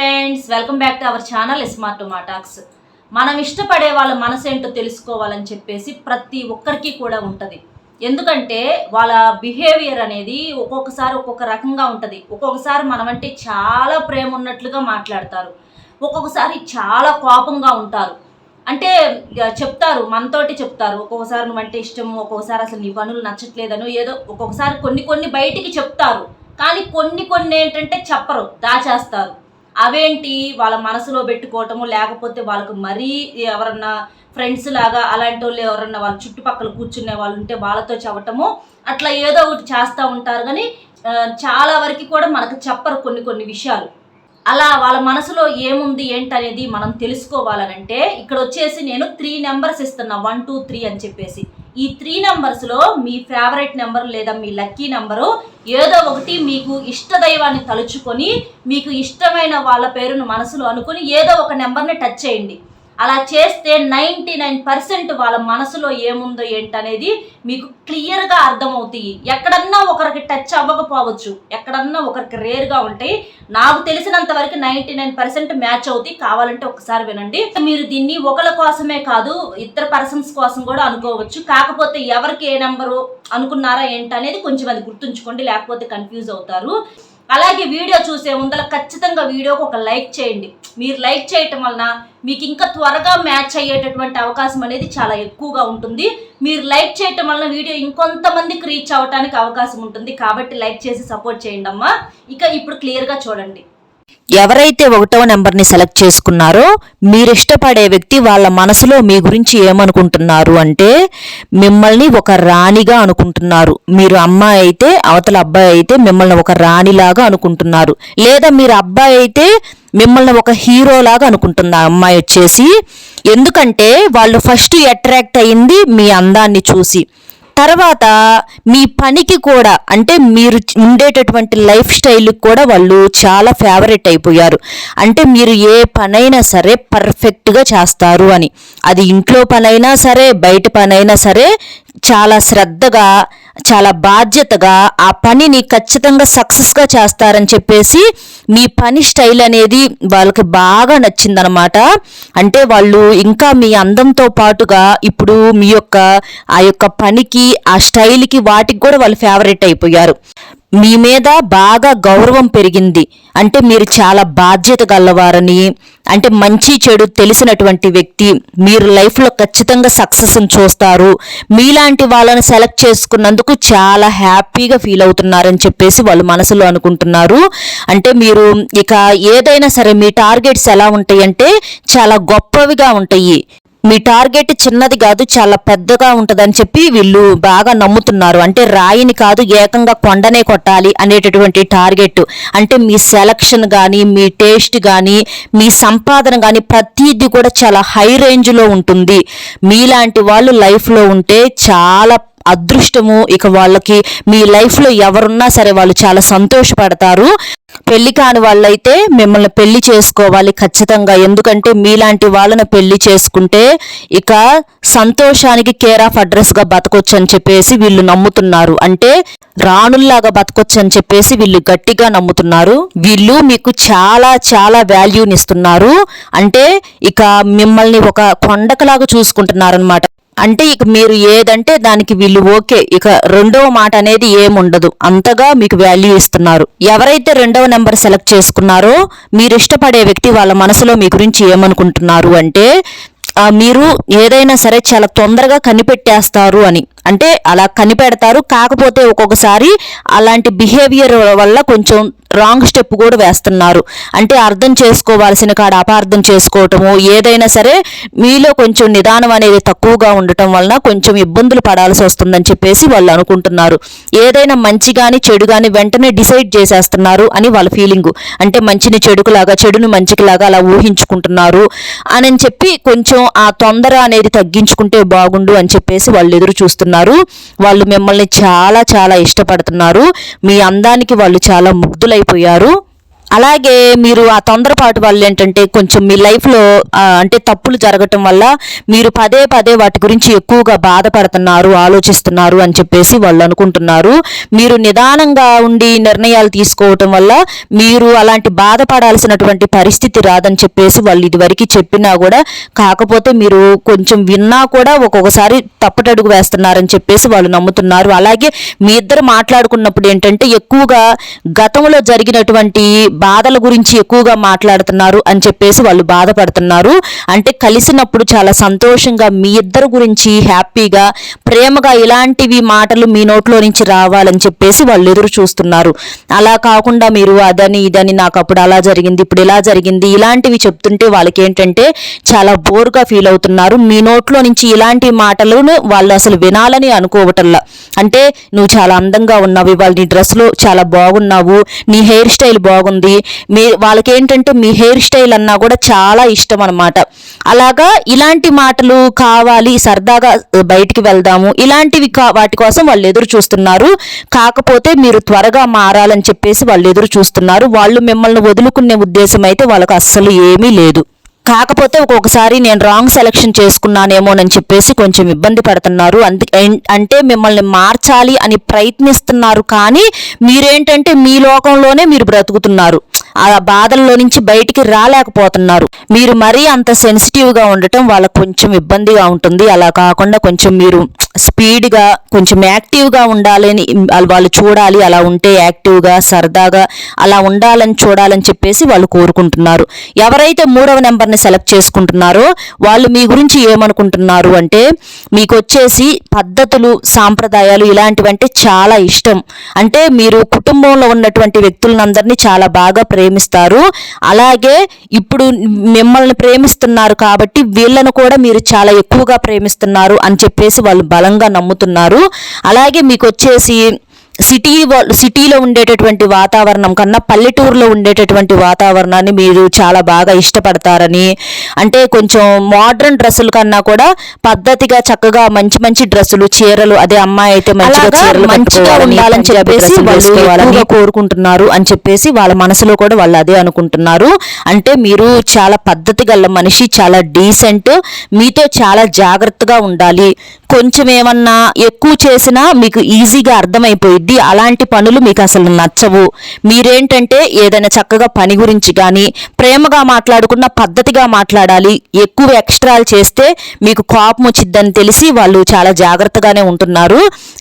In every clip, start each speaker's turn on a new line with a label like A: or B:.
A: Friends, welcome back to our channel smart talks. మనం ఇష్టపడే వాళ్ళ మనసు ఏంటో తెలుసుకోవాలని చెప్పేసి ప్రతి ఒక్కరికి కూడా ఉంటుంది. ఎందుకంటే వాళ్ళ బిహేవియర్ అనేది ఒక్కొక్కసారి ఒక్కొక్క రకంగా ఉంటుంది. ఒక్కొక్కసారి మనమంటే చాలా ప్రేమ ఉన్నట్లుగా మాట్లాడతారు, ఒక్కొక్కసారి చాలా కోపంగా ఉంటారు. అంటే చెప్తారు, మనతోటి చెప్తారు, ఒక్కొక్కసారి నువ్వంటే ఇష్టం, ఒక్కొక్కసారి అసలు నీ పనులు నచ్చట్లేదను ఏదో ఒక్కొక్కసారి కొన్ని బయటికి చెప్తారు. కానీ కొన్ని ఏంటంటే చెప్పరు, దాచేస్తారు. అవేంటి వాళ్ళ మనసులో పెట్టుకోవటము, లేకపోతే వాళ్ళకు మరీ ఎవరన్నా ఫ్రెండ్స్ లాగా అలాంటి వాళ్ళు ఎవరన్నా వాళ్ళ చుట్టుపక్కల కూర్చునే వాళ్ళు ఉంటే వాళ్ళతో చెప్పటము, అట్లా ఏదో ఒకటి చేస్తూ ఉంటారు. కానీ చాలా వరకు కూడా మనకు చెప్పరు కొన్ని విషయాలు. అలా వాళ్ళ మనసులో ఏముంది ఏంటనేది మనం తెలుసుకోవాలనంటే ఇక్కడ వచ్చేసి నేను 3 నెంబర్స్ ఇస్తున్నా, 1, 2, 3 అని చెప్పేసి. ఈ 3 నెంబర్స్లో మీ ఫేవరెట్ నెంబర్ లేదా మీ లక్కీ నెంబరు ఏదో ఒకటి మీకు ఇష్టదైవాన్ని తలుచుకొని మీకు ఇష్టమైన వాళ్ళ పేరును మనసులో అనుకుని ఏదో ఒక నెంబర్ని టచ్ చేయండి. అలా చేస్తే 99% వాళ్ళ మనసులో ఏముందో ఏంటనేది మీకు క్లియర్గా అర్థమవుతాయి. ఎక్కడన్నా ఒకరికి టచ్ అవ్వకపోవచ్చు, ఎక్కడన్నా ఒకరికి రేర్గా ఉంటాయి. నాకు తెలిసినంత వరకు 99% మ్యాచ్ అవుతాయి. కావాలంటే ఒకసారి వినండి. మీరు దీన్ని ఒకళ్ళ కోసమే కాదు, ఇద్దరు పర్సన్స్ కోసం కూడా అనుకోవచ్చు. కాకపోతే ఎవరికి ఏ నెంబరు అనుకున్నారా ఏంటనేది కొంచెం అది గుర్తుంచుకోండి, లేకపోతే కన్ఫ్యూజ్ అవుతారు. అలాగే వీడియో చూసే ముందర ఖచ్చితంగా వీడియోకి ఒక లైక్ చేయండి. మీరు లైక్ చేయటం వలన మీకు ఇంకా త్వరగా మ్యాచ్ అయ్యేటటువంటి అవకాశం అనేది చాలా ఎక్కువగా ఉంటుంది. మీరు లైక్ చేయటం వలన వీడియో ఇంకొంతమందికి రీచ్ అవ్వడానికి అవకాశం ఉంటుంది. కాబట్టి లైక్ చేసి సపోర్ట్ చేయండి అమ్మా. ఇప్పుడు క్లియర్గా చూడండి.
B: ఎవరైతే 1వ నెంబర్ని సెలెక్ట్ చేసుకున్నారో మీరు ఇష్టపడే వ్యక్తి వాళ్ళ మనసులో మీ గురించి ఏమనుకుంటున్నారు అంటే మిమ్మల్ని ఒక రాణిగా అనుకుంటున్నారు. మీరు అమ్మాయి అయితే అవతల అబ్బాయి అయితే మిమ్మల్ని ఒక రాణిలాగా అనుకుంటున్నారు, లేదా మీరు అబ్బాయి అయితే మిమ్మల్ని ఒక హీరోలాగా అనుకుంటుంది ఆ అమ్మాయి వచ్చేసి. ఎందుకంటే వాళ్ళు ఫస్ట్ అట్రాక్ట్ అయ్యింది మీ అందాన్ని చూసి, తర్వాత మీ పనికి కూడా, అంటే మీరు ఉండేటటువంటి లైఫ్ స్టైల్కి కూడా వాళ్ళు చాలా ఫేవరెట్ అయిపోయారు. అంటే మీరు ఏ పనైనా సరే పర్ఫెక్ట్గా చేస్తారు అని. అది ఇంట్లో పనైనా సరే బయట పనైనా సరే చాలా శ్రద్ధగా చాలా బాధ్యతగా ఆ పనిని ఖచ్చితంగా సక్సెస్గా చేస్తారని చెప్పేసి మీ పని స్టైల్ అనేది వాళ్ళకి బాగా నచ్చిందనమాట. అంటే వాళ్ళు ఇంకా మీ అందంతో పాటుగా ఇప్పుడు మీ యొక్క ఆ యొక్క పనికి ఆ స్టైల్కి వాటికి కూడా వాళ్ళు ఫేవరెట్ అయిపోయారు. మీ మీద బాగా గౌరవం పెరిగింది. అంటే మీరు చాలా బాధ్యత గలవారని, అంటే మంచి చెడు తెలిసినటువంటి వ్యక్తి, మీరు లైఫ్లో ఖచ్చితంగా సక్సెస్ని చూస్తారు, మీలాంటి వాళ్ళని సెలెక్ట్ చేసుకున్నందుకు చాలా హ్యాపీగా ఫీల్ అవుతున్నారని చెప్పేసి వాళ్ళు మనసులో అనుకుంటున్నారు. అంటే మీరు ఇక ఏదైనా సరే మీ టార్గెట్స్ ఎలా ఉంటాయి అంటే చాలా గొప్పవిగా ఉంటాయి. మీ టార్గెట్ చిన్నది కాదు, చాలా పెద్దగా ఉంటుందని చెప్పి వీళ్ళు బాగా నమ్ముతున్నారు. అంటే రాయిని కాదు ఏకంగా కొండనే కొట్టాలి అనేటటువంటి టార్గెట్. అంటే మీ సెలక్షన్ కానీ మీ టేస్ట్ కానీ మీ సంపాదన కానీ ప్రతిదీ కూడా చాలా హై రేంజ్లో ఉంటుంది. మీలాంటి వాళ్ళు లైఫ్లో ఉంటే చాలా అదృష్టము. ఇక వాళ్ళకి మీ లైఫ్లో ఎవరున్నా సరే వాళ్ళు చాలా సంతోషపడతారు. పెళ్లి కాని వాళ్ళైతే మిమ్మల్ని పెళ్లి చేసుకోవాలి ఖచ్చితంగా. ఎందుకంటే మీలాంటి వాళ్ళని పెళ్లి చేసుకుంటే ఇక సంతోషానికి కేర్ ఆఫ్ అడ్రస్గా బతకొచ్చు అని చెప్పేసి వీళ్ళు నమ్ముతున్నారు. అంటే రాణుల్లాగా బతకొచ్చు అని చెప్పేసి వీళ్ళు గట్టిగా నమ్ముతున్నారు. వీళ్ళు మీకు చాలా వాల్యూని ఇస్తున్నారు. అంటే ఇక మిమ్మల్ని ఒక కొండకలాగా చూసుకుంటున్నారనమాట. అంటే ఇక మీరు ఏదంటే దానికి వీళ్ళు ఓకే, ఇక రెండవ మాట అనేది ఏముండదు, అంతగా మీకు వాల్యూ ఇస్తున్నారు. ఎవరైతే 2వ నెంబర్ సెలెక్ట్ చేసుకున్నారో మీరు ఇష్టపడే వ్యక్తి వాళ్ళ మనసులో మీ గురించి ఏమనుకుంటున్నారు అంటే మీరు ఏదైనా సరే చాలా తొందరగా కనిపెట్టేస్తారు అని. అంటే అలా కనిపెడతారు, కాకపోతే ఒక్కొక్కసారి అలాంటి బిహేవియర్ వల్ల కొంచెం రాంగ్ స్టెప్ కూడా వేస్తున్నారు. అంటే అర్థం చేసుకోవాల్సిన కాడ అపార్థం చేసుకోవటము, ఏదైనా సరే మీలో కొంచెం నిదానం అనేది తక్కువగా ఉండటం వలన కొంచెం ఇబ్బందులు పడాల్సి వస్తుందని చెప్పేసి వాళ్ళు అనుకుంటున్నారు. ఏదైనా మంచి కానీ చెడు కానీ వెంటనే డిసైడ్ చేసేస్తున్నారు అని వాళ్ళ ఫీలింగు. అంటే మంచిని చెడుకులాగా చెడుని మంచికిలాగా అలా ఊహించుకుంటున్నారు అని చెప్పి కొంచెం ఆ తొందర అనేది తగ్గించుకుంటే బాగుండు అని చెప్పేసి వాళ్ళు ఎదురు చూస్తున్నారు. వాళ్ళు మిమ్మల్ని చాలా ఇష్టపడుతున్నారు. మీ అందానికి వాళ్ళు చాలా ముగ్ధులైపోయారు. అలాగే మీరు ఆ తొందరపాటు వల్ల ఏంటంటే కొంచెం మీ లైఫ్లో అంటే తప్పులు జరగటం వల్ల మీరు పదే పదే వాటి గురించి ఎక్కువగా బాధపడుతున్నారు, ఆలోచిస్తున్నారు అని చెప్పేసి వాళ్ళు అనుకుంటున్నారు. మీరు నిదానంగా ఉండి నిర్ణయాలు తీసుకోవటం వల్ల మీరు అలాంటి బాధపడాల్సినటువంటి పరిస్థితి రాదని చెప్పేసి వాళ్ళు ఇదివరకు చెప్పినా కూడా, కాకపోతే మీరు కొంచెం విన్నా కూడా ఒక్కొక్కసారి తప్పటడుగు వేస్తున్నారని చెప్పేసి వాళ్ళు నమ్ముతున్నారు. అలాగే మీ ఇద్దరు మాట్లాడుకున్నప్పుడు ఏంటంటే ఎక్కువగా గతంలో జరిగినటువంటి బాధల గురించి ఎక్కువగా మాట్లాడుతున్నారు అని చెప్పేసి వాళ్ళు బాధపడుతున్నారు. అంటే కలిసినప్పుడు చాలా సంతోషంగా మీ ఇద్దరు గురించి హ్యాపీగా ప్రేమగా ఇలాంటివి మాటలు మీ నోట్లో నుంచి రావాలని చెప్పేసి వాళ్ళు ఎదురు చూస్తున్నారు. అలా కాకుండా మీరు అదని ఇదని నాకు అప్పుడు అలా జరిగింది, ఇప్పుడు ఇలా జరిగింది, ఇలాంటివి చెప్తుంటే వాళ్ళకి ఏంటంటే చాలా బోర్గా ఫీల్ అవుతున్నారు. మీ నోట్లో నుంచి ఇలాంటి మాటలను వాళ్ళు అసలు వినాలని అనుకోవటంలా. అంటే నువ్వు చాలా అందంగా ఉన్నావు, ఇవాళ నీ డ్రెస్లో చాలా బాగున్నావు, నీ హెయిర్ స్టైల్ బాగుంది, వాళ్ళకి ఏంటంటే మీ హెయిర్ స్టైల్ అన్నా కూడా చాలా ఇష్టం అనమాట. అలాగా ఇలాంటి మాటలు కావాలి, సరదాగా బయటికి వెళ్దాము, ఇలాంటివి వాటి కోసం వాళ్ళు ఎదురు చూస్తున్నారు. కాకపోతే మీరు త్వరగా మారాలని చెప్పేసి వాళ్ళు ఎదురు చూస్తున్నారు. వాళ్ళు మిమ్మల్ని వదులుకునే ఉద్దేశం అయితే వాళ్ళకి అస్సలు ఏమీ లేదు. కాకపోతే ఒక్కొక్కసారి నేను రాంగ్ సెలెక్షన్ చేసుకున్నానేమోనని చెప్పేసి కొంచెం ఇబ్బంది పడుతున్నారు. అంటే మిమ్మల్ని మార్చాలి అని ప్రయత్నిస్తున్నారు, కానీ మీరేంటంటే మీ లోకంలోనే మీరు బ్రతుకుతున్నారు. ఆ బాధల్లో నుంచి బయటికి రాలేకపోతున్నారు. మీరు మరీ అంత సెన్సిటివ్గా ఉండటం వాళ్ళకు కొంచెం ఇబ్బందిగా ఉంటుంది. అలా కాకుండా కొంచెం మీరు స్పీడ్గా కొంచెం యాక్టివ్గా ఉండాలని వాళ్ళు చూడాలి. అలా ఉంటే యాక్టివ్గా సరదాగా అలా ఉండాలని చూడాలని చెప్పేసి వాళ్ళు కోరుకుంటున్నారు. ఎవరైతే 3వ నెంబర్ని సెలెక్ట్ చేసుకుంటున్నారో వాళ్ళు మీ గురించి ఏమనుకుంటున్నారు అంటే, మీకు వచ్చేసి పద్ధతులు, సాంప్రదాయాలు ఇలాంటివంటే చాలా ఇష్టం. అంటే మీరు కుటుంబంలో ఉన్నటువంటి వ్యక్తులందరినీ చాలా బాగా ప్రేమిస్తారు. అలాగే ఇప్పుడు మిమ్మల్ని ప్రేమిస్తున్నారు కాబట్టి వీళ్ళను కూడా మీరు చాలా ఎక్కువగా ప్రేమిస్తున్నారు అని చెప్పేసి వాళ్ళు బలంగా నమ్ముతున్నారు. అలాగే మీకు వచ్చేసి సిటీలో ఉండేటటువంటి వాతావరణం కన్నా పల్లెటూరులో ఉండేటటువంటి వాతావరణాన్ని మీరు చాలా బాగా ఇష్టపడతారని, అంటే కొంచెం మోడ్రన్ డ్రెస్సుల కన్నా కూడా పద్ధతిగా చక్కగా మంచి మంచి డ్రెస్సులు, చీరలు, అదే అమ్మాయి అయితే మంచిగా ఉండాలని చెప్పేసి వాళ్ళు కోరుకుంటున్నారు అని చెప్పేసి వాళ్ళ మనసులో కూడా వాళ్ళు అదే అనుకుంటున్నారు. అంటే మీరు చాలా పద్ధతి గల మనిషి, చాలా డీసెంట్, మీతో చాలా జాగ్రత్తగా ఉండాలి. కొంచెం ఏమన్నా ఎక్కువ చేసినా మీకు ఈజీగా అర్థమైపోయిద్ది. అలాంటి పనులు మీకు అసలు నచ్చవు. మీరేంటంటే ఏదైనా చక్కగా పని గురించి కానీ ప్రేమగా మాట్లాడుకున్న పద్ధతిగా మాట్లాడాలి. ఎక్కువ ఎక్స్ట్రాలు చేస్తే మీకు కోపం వచ్చిద్దని తెలిసి వాళ్ళు చాలా జాగ్రత్తగానే ఉంటున్నారు.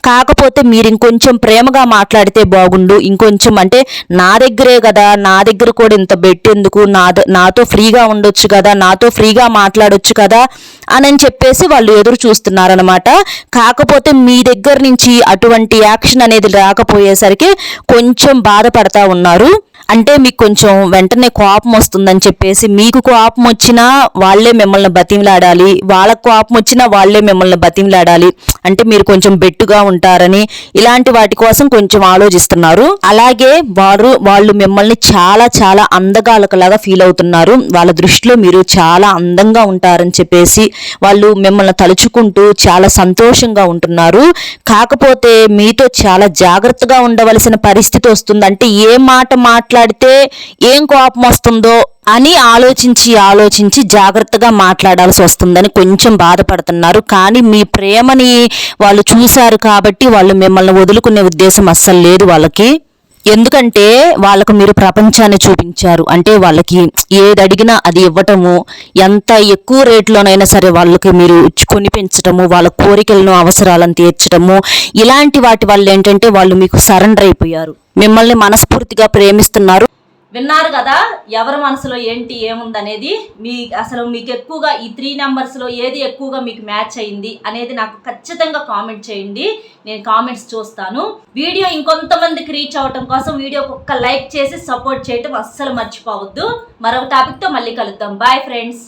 B: కాకపోతే మీరు ఇంకొంచెం ప్రేమగా మాట్లాడితే బాగుండు, ఇంకొంచెం అంటే నా దగ్గరే కదా, నా దగ్గర కూడా ఇంత బెట్టెందుకు, నాతో ఫ్రీగా ఉండొచ్చు కదా, నాతో ఫ్రీగా మాట్లాడొచ్చు కదా అని చెప్పేసి వాళ్ళు ఎదురు చూస్తున్నారనమాట. కాకపోతే మీ దగ్గర నుంచి అటువంటి యాక్షన్ అనేది రాకపోయేసరికి కొంచెం బాధపడతా ఉన్నారు. అంటే మీకు కొంచెం వెంటనే కోపం వస్తుందని చెప్పేసి, మీకు కోపం వచ్చినా వాళ్ళే మిమ్మల్ని బతిమలాడాలి, వాళ్ళకు కోపం వచ్చినా వాళ్ళే మిమ్మల్ని బతిమలాడాలి. అంటే మీరు కొంచెం బెట్టుగా ఉంటారని ఇలాంటి వాటి కోసం కొంచెం ఆలోచిస్తున్నారు. అలాగే వాళ్ళు మిమ్మల్ని చాలా చాలా అందగాలకలాగా ఫీల్ అవుతున్నారు. వాళ్ళ దృష్టిలో మీరు చాలా అందంగా ఉంటారని చెప్పేసి వాళ్ళు మిమ్మల్ని తలుచుకుంటూ చాలా సంతోషంగా ఉంటున్నారు. కాకపోతే మీతో చాలా జాగ్రత్తగా ఉండవలసిన పరిస్థితి వస్తుంది. అంటే ఏ మాట మాట్లాడితే ఏం కోపం వస్తుందో అని ఆలోచించి జాగ్రత్తగా మాట్లాడాల్సి వస్తుందని కొంచెం బాధపడుతున్నారు. కానీ మీ ప్రేమని వాళ్ళు చూశారు కాబట్టి వాళ్ళు మిమ్మల్ని వదులుకునే ఉద్దేశం అస్సలు లేదు వాళ్ళకి. ఎందుకంటే వాళ్ళకు మీరు ప్రపంచాన్ని చూపించారు. అంటే వాళ్ళకి ఏది అడిగినా అది ఇవ్వటము, ఎంత ఎక్కువ రేట్లోనైనా సరే వాళ్ళకి మీరు కొనిపించటము, వాళ్ళ కోరికలను అవసరాలను తీర్చడము, ఇలాంటి వాటి వల్ల ఏంటంటే వాళ్ళు మీకు సరెండర్ అయిపోయారు, మిమ్మల్ని మనస్ఫూర్తిగా ప్రేమిస్తున్నారు.
A: విన్నారు కదా ఎవరి మనసులో ఏంటి ఏముందనేది. అసలు మీకు ఎక్కువగా ఈ 3 నెంబర్స్లో ఏది ఎక్కువగా మీకు మ్యాచ్ అయింది అనేది నాకు ఖచ్చితంగా కామెంట్ చేయండి. నేను కామెంట్స్ చూస్తాను. వీడియో ఇంకొంతమందికి రీచ్ అవ్వటం కోసం వీడియోకి ఒక్క లైక్ చేసి సపోర్ట్ చేయటం అస్సలు మర్చిపోవద్దు. మరొక టాపిక్తో మళ్ళీ కలుద్దాం. Bye friends.